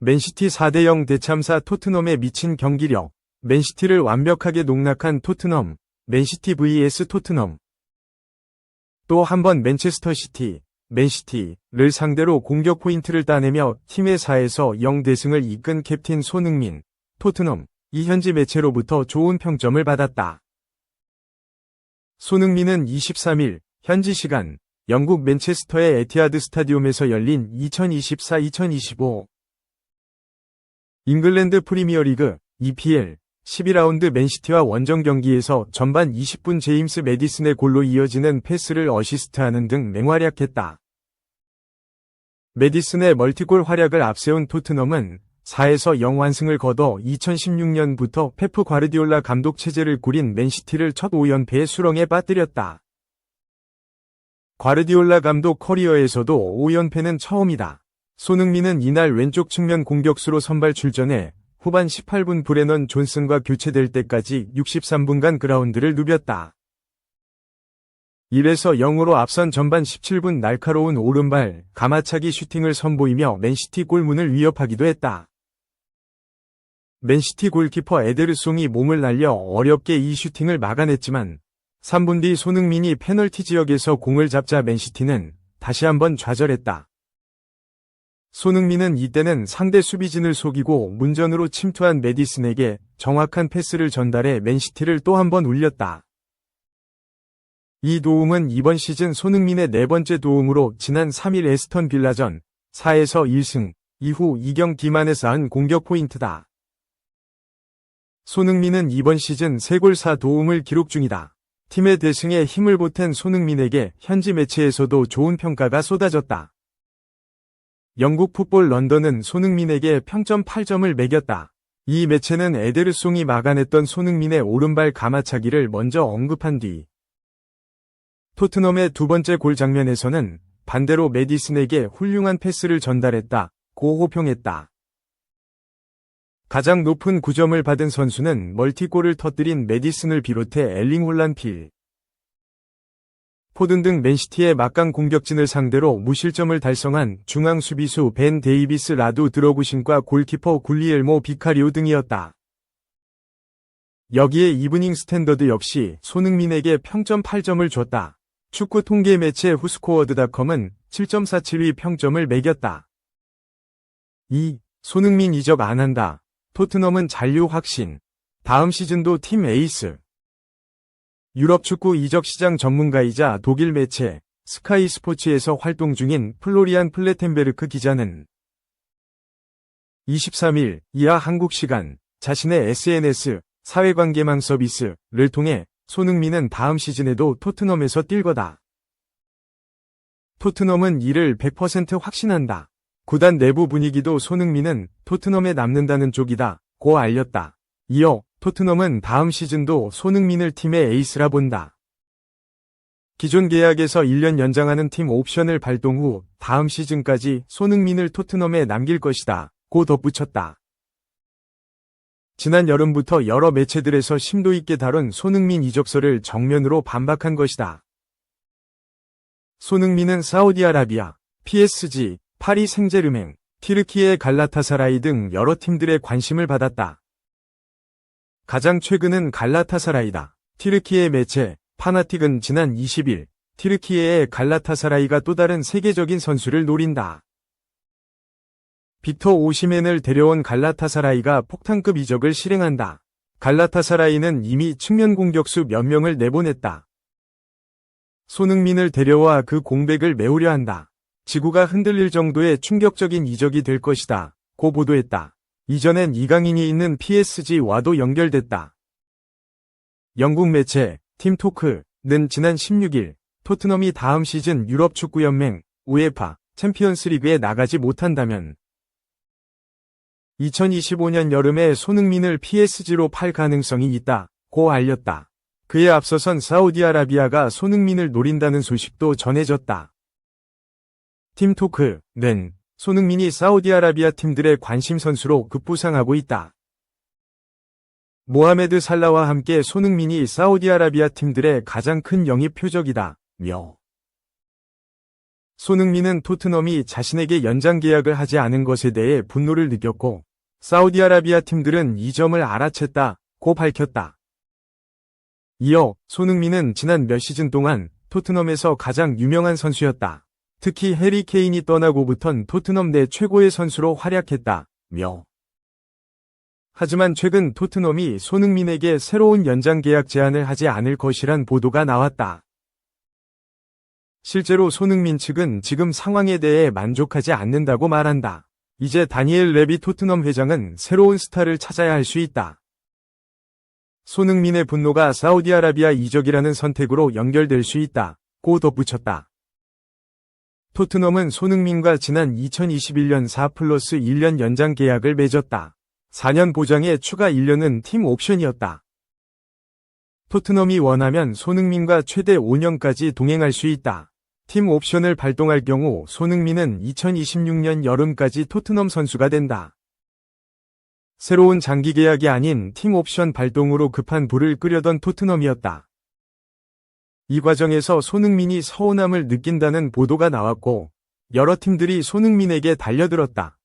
맨시티 4대0 대참사 토트넘에 미친 경기력. 맨시티를 완벽하게 농락한 토트넘. 맨시티 vs 토트넘. 또 한 번 맨체스터시티, 맨시티를 상대로 공격 포인트를 따내며 팀의 4에서 0 대승을 이끈 캡틴 손흥민. 토트넘. 이 현지 매체로부터 좋은 평점을 받았다. 손흥민은 23일 현지 시간 영국 맨체스터의 에티하드 스타디움에서 열린 2024-2025 잉글랜드 프리미어리그 EPL 12라운드 맨시티와 원정 경기에서 전반 20분 제임스 매디슨의 골로 이어지는 패스를 어시스트하는 등 맹활약했다. 매디슨의 멀티골 활약을 앞세운 토트넘은 4에서 0 완승을 거둬 2016년부터 페프 과르디올라 감독 체제를 꾸린 맨시티를 첫 5연패의 수렁에 빠뜨렸다. 과르디올라 감독 커리어에서도 5연패는 처음이다. 손흥민은 이날 왼쪽 측면 공격수로 선발 출전해 후반 18분 브레넌 존슨과 교체될 때까지 63분간 그라운드를 누볐다. 1에서 0으로 앞선 전반 17분 날카로운 오른발 가마차기 슈팅을 선보이며 맨시티 골문을 위협하기도 했다. 맨시티 골키퍼 에데르송이 몸을 날려 어렵게 이 슈팅을 막아냈지만 3분 뒤 손흥민이 페널티 지역에서 공을 잡자 맨시티는 다시 한번 좌절했다. 손흥민은 이때는 상대 수비진을 속이고 문전으로 침투한 매디슨에게 정확한 패스를 전달해 맨시티를 또 한 번 울렸다. 이 도움은 이번 시즌 손흥민의 네 번째 도움으로 지난 3일 에스턴 빌라전 4에서 1승 이후 2경기 만에 쌓은 공격 포인트다. 손흥민은 이번 시즌 3골 4도움을 기록 중이다. 팀의 대승에 힘을 보탠 손흥민에게 현지 매체에서도 좋은 평가가 쏟아졌다. 영국 풋볼 런던은 손흥민에게 평점 8점을 매겼다. 이 매체는 에데르송이 막아냈던 손흥민의 오른발 가마차기를 먼저 언급한 뒤 토트넘의 두 번째 골 장면에서는 반대로 매디슨에게 훌륭한 패스를 전달했다고 호평했다. 가장 높은 9점을 받은 선수는 멀티골을 터뜨린 매디슨을 비롯해 엘링 홀란 필 포든 등 맨시티의 막강 공격진을 상대로 무실점을 달성한 중앙 수비수 벤 데이비스 라두 드러구신과 골키퍼 굴리엘모 비카리오 등이었다. 여기에 이브닝 스탠더드 역시 손흥민에게 평점 8점을 줬다. 축구 통계 매체 후스코어드닷컴은 7.47위 평점을 매겼다. 2. 손흥민 이적 안 한다. 토트넘은 잔류 확신. 다음 시즌도 팀 에이스. 유럽 축구 이적 시장 전문가이자 독일 매체 스카이 스포츠에서 활동 중인 플로리안 플레텐베르크 기자는 23일 이하 한국 시간 자신의 SNS 사회관계망 서비스를 통해 손흥민은 다음 시즌에도 토트넘에서 뛸 거다. 토트넘은 이를 100% 확신한다. 구단 내부 분위기도 손흥민은 토트넘에 남는다는 쪽이다 고 알렸다. 이어 토트넘은 다음 시즌도 손흥민을 팀의 에이스라 본다. 기존 계약에서 1년 연장하는 팀 옵션을 발동 후 다음 시즌까지 손흥민을 토트넘에 남길 것이다 고 덧붙였다. 지난 여름부터 여러 매체들에서 심도 있게 다룬 손흥민 이적설을 정면으로 반박한 것이다. 손흥민은 사우디아라비아, PSG, 파리 생제르맹, 튀르키예 갈라타사라이 등 여러 팀들의 관심을 받았다. 가장 최근은 갈라타사라이다. 튀르키예 매체 파나틱은 지난 20일 튀르키예의 갈라타사라이가 또 다른 세계적인 선수를 노린다. 빅터 오시멘을 데려온 갈라타사라이가 폭탄급 이적을 실행한다. 갈라타사라이는 이미 측면 공격수 몇 명을 내보냈다. 손흥민을 데려와 그 공백을 메우려 한다. 지구가 흔들릴 정도의 충격적인 이적이 될 것이다 고 보도했다. 이전엔 이강인이 있는 PSG와도 연결됐다. 영국 매체 팀토크는 지난 16일 토트넘이 다음 시즌 유럽 축구연맹 우에파 챔피언스 리그에 나가지 못한다면 2025년 여름에 손흥민을 PSG로 팔 가능성이 있다고 알렸다. 그에 앞서선 사우디아라비아가 손흥민을 노린다는 소식도 전해졌다. 팀토크는 손흥민이 사우디아라비아 팀들의 관심 선수로 급부상하고 있다. 모하메드 살라와 함께 손흥민이 사우디아라비아 팀들의 가장 큰 영입 표적이다. 며 손흥민은 토트넘이 자신에게 연장 계약을 하지 않은 것에 대해 분노를 느꼈고 사우디아라비아 팀들은 이 점을 알아챘다고 밝혔다. 이어 손흥민은 지난 몇 시즌 동안 토트넘에서 가장 유명한 선수였다. 특히 해리 케인이 떠나고부턴 토트넘 내 최고의 선수로 활약했다며. 하지만 최근 토트넘이 손흥민에게 새로운 연장 계약 제안을 하지 않을 것이란 보도가 나왔다. 실제로 손흥민 측은 지금 상황에 대해 만족하지 않는다고 말한다. 이제 다니엘 레비 토트넘 회장은 새로운 스타를 찾아야 할 수 있다. 손흥민의 분노가 사우디아라비아 이적이라는 선택으로 연결될 수 있다고 덧붙였다. 토트넘은 손흥민과 지난 2021년 4+1년 연장 계약을 맺었다. 4년 보장에 추가 1년은 팀 옵션이었다. 토트넘이 원하면 손흥민과 최대 5년까지 동행할 수 있다. 팀 옵션을 발동할 경우 손흥민은 2026년 여름까지 토트넘 선수가 된다. 새로운 장기 계약이 아닌 팀 옵션 발동으로 급한 불을 끄려던 토트넘이었다. 이 과정에서 손흥민이 서운함을 느낀다는 보도가 나왔고 여러 팀들이 손흥민에게 달려들었다.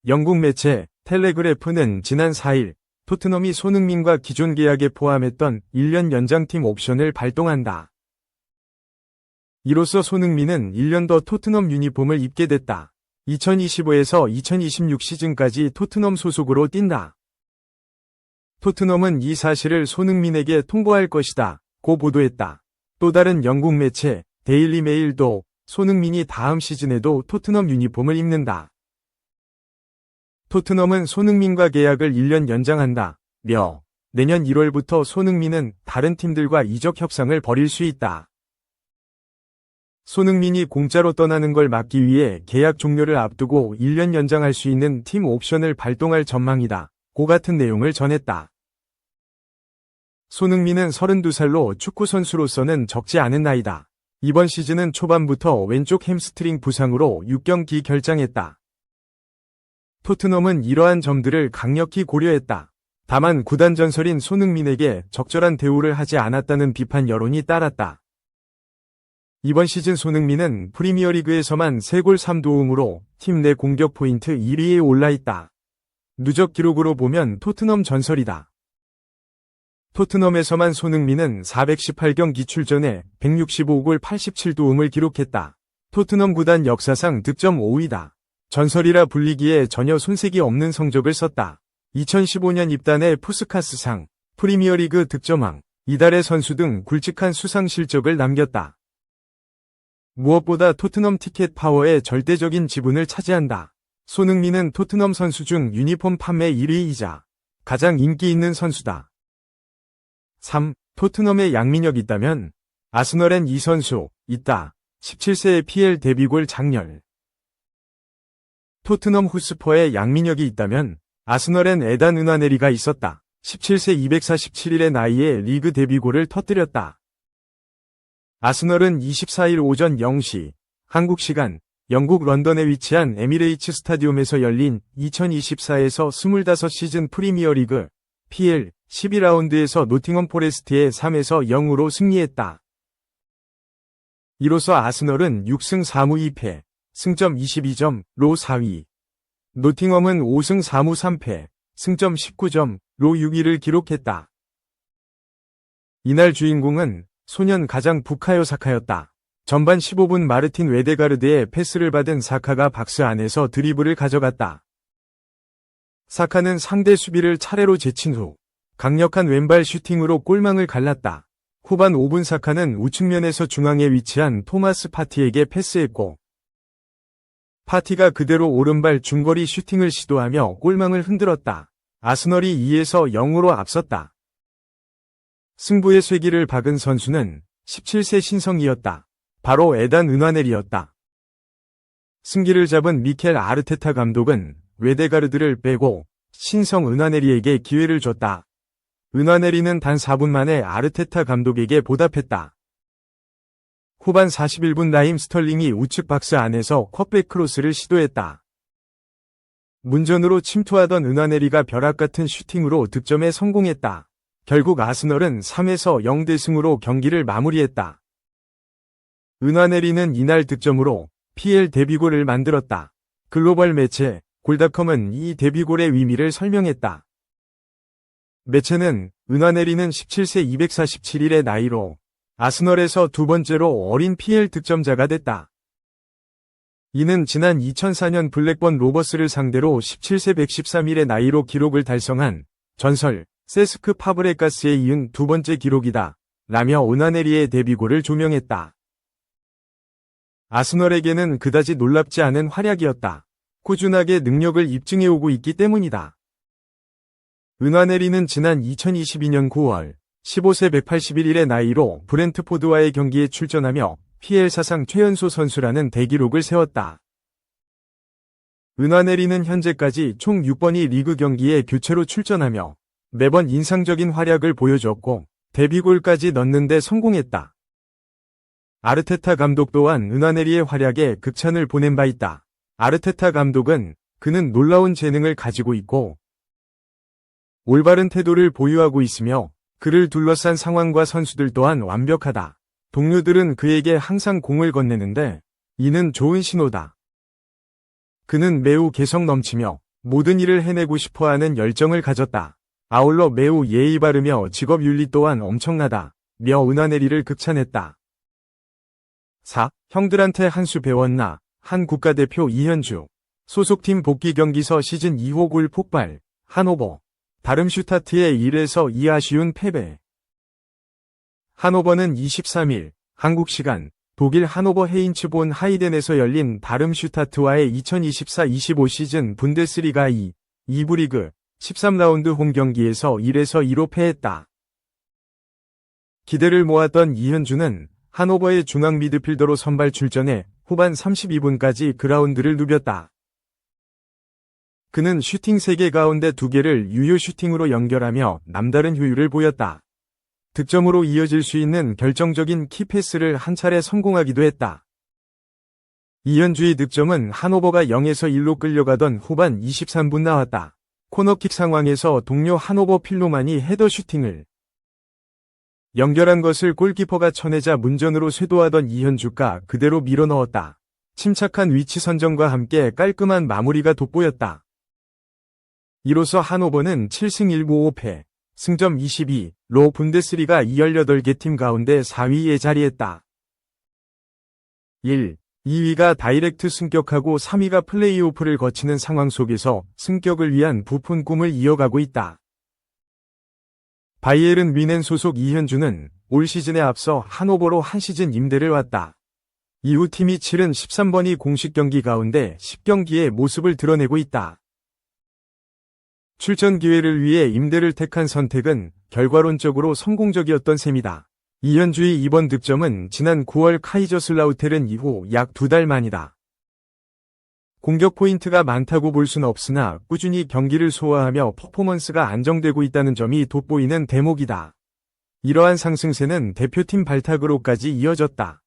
영국 매체 텔레그래프는 지난 4일 토트넘이 손흥민과 기존 계약에 포함했던 1년 연장팀 옵션을 발동한다. 이로써 손흥민은 1년 더 토트넘 유니폼을 입게 됐다. 2025에서 2026 시즌까지 토트넘 소속으로 뛴다. 토트넘은 이 사실을 손흥민에게 통보할 것이다 고 보도했다. 또 다른 영국 매체 데일리 메일도 손흥민이 다음 시즌에도 토트넘 유니폼을 입는다. 토트넘은 손흥민과 계약을 1년 연장한다며 내년 1월부터 손흥민은 다른 팀들과 이적 협상을 벌일 수 있다. 손흥민이 공짜로 떠나는 걸 막기 위해 계약 종료를 앞두고 1년 연장할 수 있는 팀 옵션을 발동할 전망이다. 고 같은 내용을 전했다. 손흥민은 32살로 축구 선수로서는 적지 않은 나이다. 이번 시즌은 초반부터 왼쪽 햄스트링 부상으로 6경기 결장했다. 토트넘은 이러한 점들을 강력히 고려했다. 다만 구단 전설인 손흥민에게 적절한 대우를 하지 않았다는 비판 여론이 따랐다. 이번 시즌 손흥민은 프리미어리그에서만 3골 3도움으로 팀 내 공격 포인트 1위에 올라있다. 누적 기록으로 보면 토트넘 전설이다. 토트넘에서만 손흥민은 418경기 출전에 165골 87도움을 기록했다. 토트넘 구단 역사상 득점 5위다. 전설이라 불리기에 전혀 손색이 없는 성적을 썼다. 2015년 입단의 푸스카스상, 프리미어리그 득점왕, 이달의 선수 등 굵직한 수상 실적을 남겼다. 무엇보다 토트넘 티켓 파워의 절대적인 지분을 차지한다. 손흥민은 토트넘 선수 중 유니폼 판매 1위이자 가장 인기 있는 선수다. 3. 토트넘에 양민혁 있다면 아스널엔 이 선수 있다. 17세의 PL 데뷔골 장렬. 토트넘 후스퍼에 양민혁이 있다면 아스널엔 에단 은하네리가 있었다. 17세 247일의 나이에 리그 데뷔골을 터뜨렸다. 아스널은 24일 오전 0시 한국 시간 영국 런던에 위치한 에미레이츠 스타디움에서 열린 2024에서 25시즌 프리미어리그 PL 12라운드에서 노팅엄 포레스트에 3에서 0으로 승리했다. 이로써 아스널은 6승 4무 2패, 승점 22점로 4위. 노팅엄은 5승 4무 3패, 승점 19점로 6위를 기록했다. 이날 주인공은 소년 가장 부카요 사카였다. 전반 15분 마르틴 웨데가르드의 패스를 받은 사카가 박스 안에서 드리블을 가져갔다. 사카는 상대 수비를 차례로 제친 후 강력한 왼발 슈팅으로 골망을 갈랐다. 후반 5분 사카는 우측면에서 중앙에 위치한 토마스 파티에게 패스했고 파티가 그대로 오른발 중거리 슈팅을 시도하며 골망을 흔들었다. 아스널이 2에서 0으로 앞섰다. 승부의 쇠기를 박은 선수는 17세 신성이었다. 바로 에단 은하넬이었다. 승기를 잡은 미켈 아르테타 감독은 웨데가르드를 빼고 신성 은하넬이에게 기회를 줬다. 은하넬이는 단 4분 만에 아르테타 감독에게 보답했다. 후반 41분 라임 스털링이 우측 박스 안에서 컷백 크로스를 시도했다. 문전으로 침투하던 은하넬이가 벼락같은 슈팅으로 득점에 성공했다. 결국 아스널은 3에서 0대 승으로 경기를 마무리했다. 은하내리는 이날 득점으로 PL 데뷔골을 만들었다. 글로벌 매체 골닷컴은 이 데뷔골의 의미를 설명했다. 매체는 은하내리는 17세 247일의 나이로 아스널에서 두 번째로 어린 PL 득점자가 됐다. 이는 지난 2004년 블랙번 로버스를 상대로 17세 113일의 나이로 기록을 달성한 전설 세스크 파브레가스에 이은 두 번째 기록이다. 라며 은하내리의 데뷔골을 조명했다. 아스널에게는 그다지 놀랍지 않은 활약이었다. 꾸준하게 능력을 입증해오고 있기 때문이다. 은하내리는 지난 2022년 9월 15세 181일의 나이로 브렌트포드와의 경기에 출전하며 PL 사상 최연소 선수라는 대기록을 세웠다. 은하내리는 현재까지 총 6번의 리그 경기에 교체로 출전하며 매번 인상적인 활약을 보여줬고 데뷔골까지 넣는 데 성공했다. 아르테타 감독 또한 은하내리의 활약에 극찬을 보낸 바 있다. 아르테타 감독은 그는 놀라운 재능을 가지고 있고 올바른 태도를 보유하고 있으며 그를 둘러싼 상황과 선수들 또한 완벽하다. 동료들은 그에게 항상 공을 건네는데 이는 좋은 신호다. 그는 매우 개성 넘치며 모든 일을 해내고 싶어하는 열정을 가졌다. 아울러 매우 예의 바르며 직업 윤리 또한 엄청나다. 며 은하내리를 극찬했다. 4. 형들한테 한 수 배웠나? 한 국가대표 이현주. 소속팀 복귀 경기서 시즌 2호 골 폭발. 하노버. 다름슈타트의 1에서 2 아쉬운 패배. 하노버는 23일 한국 시간 독일 하노버 헤인츠 본 하이덴에서 열린 다름슈타트와의 2024-25 시즌 분데스리가 2부 리그 13라운드 홈 경기에서 1에서 2로 패했다. 기대를 모았던 이현주는 하노버의 중앙 미드필더로 선발 출전해 후반 32분까지 그라운드를 누볐다. 그는 슈팅 3개 가운데 2개를 유효 슈팅으로 연결하며 남다른 효율을 보였다. 득점으로 이어질 수 있는 결정적인 키패스를 한 차례 성공하기도 했다. 이현주의 득점은 하노버가 0에서 1로 끌려가던 후반 23분 나왔다. 코너킥 상황에서 동료 하노버 필로만이 헤더 슈팅을 연결한 것을 골키퍼가 쳐내자 문전으로 쇄도하던 이현주가 그대로 밀어넣었다. 침착한 위치 선정과 함께 깔끔한 마무리가 돋보였다. 이로써 하노버는 7승 1무 5패, 승점 22로 분데스리가 18개 팀 가운데 4위에 자리했다. 1. 2위가 다이렉트 승격하고 3위가 플레이오프를 거치는 상황 속에서 승격을 위한 부푼 꿈을 이어가고 있다. 바이에른 뮌헨 소속 이현주는 올 시즌에 앞서 하노버로 한 시즌 임대를 왔다. 이후 팀이 치른 13번의 공식 경기 가운데 10경기의 모습을 드러내고 있다. 출전 기회를 위해 임대를 택한 선택은 결과론적으로 성공적이었던 셈이다. 이현주의 이번 득점은 지난 9월 카이저슬라우테른 이후 약 2달 만이다. 공격 포인트가 많다고 볼 수는 없으나 꾸준히 경기를 소화하며 퍼포먼스가 안정되고 있다는 점이 돋보이는 대목이다. 이러한 상승세는 대표팀 발탁으로까지 이어졌다.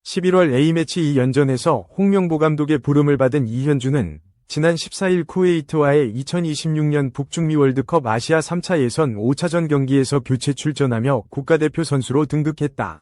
11월 A매치 2연전에서 홍명보 감독의 부름을 받은 이현주는 지난 14일 쿠웨이트와의 2026년 북중미 월드컵 아시아 3차 예선 5차전 경기에서 교체 출전하며 국가대표 선수로 등극했다.